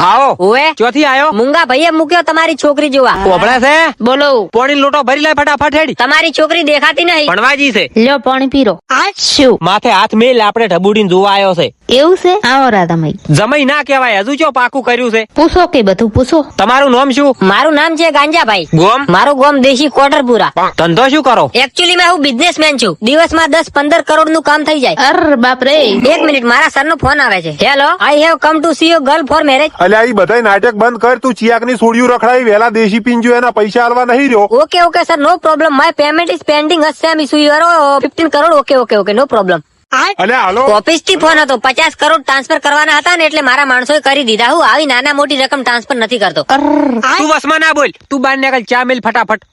આવો ઓએ ચોથી આયો મુંગા ભાઈએ મૂક્યો તમારી છોકરી જોવા. ઓભળે છે બોલો પોણી લોટો ભરી લે ફટાફટ હેડી તમારી છોકરી દેખાતી નહીં. ભણવાજી છે લ્યો પાણી પીરો. શું માથે હાથ મેલ આપણે ઢબુડીને જોવા આવ્યો છે. એવું છે? આવો રાધામઈ, જમાઈ ના કહેવાય હજુ ચો પાકું કર્યું છે. પૂછો કે બધું પૂછો. તમારું નામ શું? મારું નામ છે ગાંજાભાઈ. ગોમ મારું ગામ દેશી કોટરપુરા. ધંધો શું કરો? એકચ્યુઅલી માં હું બિઝનેસમેન છું. દિવસમાં 10-15 કરોડ નું કામ થઈ જાય. અર બાપ રે. એક મિનિટ મારા સર નો ફોન આવે છે. Hello, I have come to see your girl for marriage. અલ્યા ઈ બધાય નાટક બંધ કર. તું ચિયાકની સોડિયું રખડાવી વેલા દેશી પીંજો એના પૈસા આલવા નહીં રહ્યો. Okay okay sir, no problem. My payment is pending same issue your 15 crore. Okay okay okay, no problem. અલ્યા હાલો ઓફિસ થી ફોન હતો. 50 કરોડ ટ્રાન્સફર કરવાના હતા ને એટલે મારા માણસોએ કરી દીધા. હું આવી નાના મોટી રકમ ટ્રાન્સફર નથી કરતો. તું વસમાં ના બોલ. તું બાર નીકળ, ચા મેલ ફટાફટ.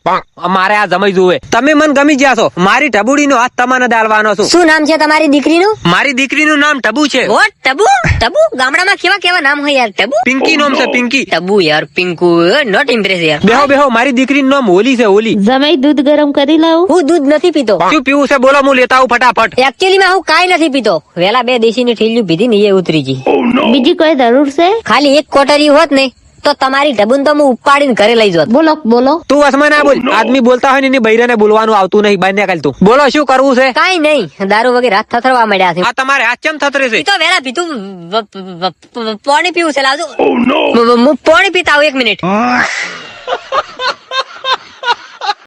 મારે આ જમાઈ જોવે. તમે મને ગમી ગયા છો. મારી ઢબુડીનો હાથ તમારે દાળવાનો છું. શું નામ છે તમારી દીકરીનું? મારી દીકરીનું નામ ટબુ છે. વોટ? ટબુ? ટબુ ગામડામાં કેવા કેવા નામ હોય યાર. ટબુ પિંકી નામ છે પિંકી. ટબુ યાર, પિંકુ નોટ ઇમ્પ્રેસ યાર. બેહો બેહો, મારી દીકરીનું નામ હોલી છે હોલી. જમાઈ દૂધ ગરમ કરી લાવું. હું દૂધ નથી પીતો. શું પીવું છે બોલો, હું લેતા આવું ફટાફટ. એકચ્યુઅલી માં હું કાંઈ નથી પીતો. વેલા 2 દેશીની ઠીલ્યું પીધી ને એ ઉતરી ગઈ. બીજી કોઈ જરૂર છે? ખાલી એક કોટરી હોત ને તો તમારી ઢબુન તો હું ઉપાડીને ઘરે લઈ જોત. બોલો બોલો. તું વસમાં ના બોલ. આદમી બોલતા હોય ને એની બૈરાને બોલવાનું આવતું નહીં. બાર નીકળ તું. બોલો શું કરવું છે? કાંઈ નહીં, દારૂ વગેરે હાથ થથરવા મળ્યા છે. આ તમારે હાથ ચમ થતરે છે? તો વેલા પીતું પાણી પીવું છે. લાવજો હું પાણી પીતા આવું. 1 મિનિટ.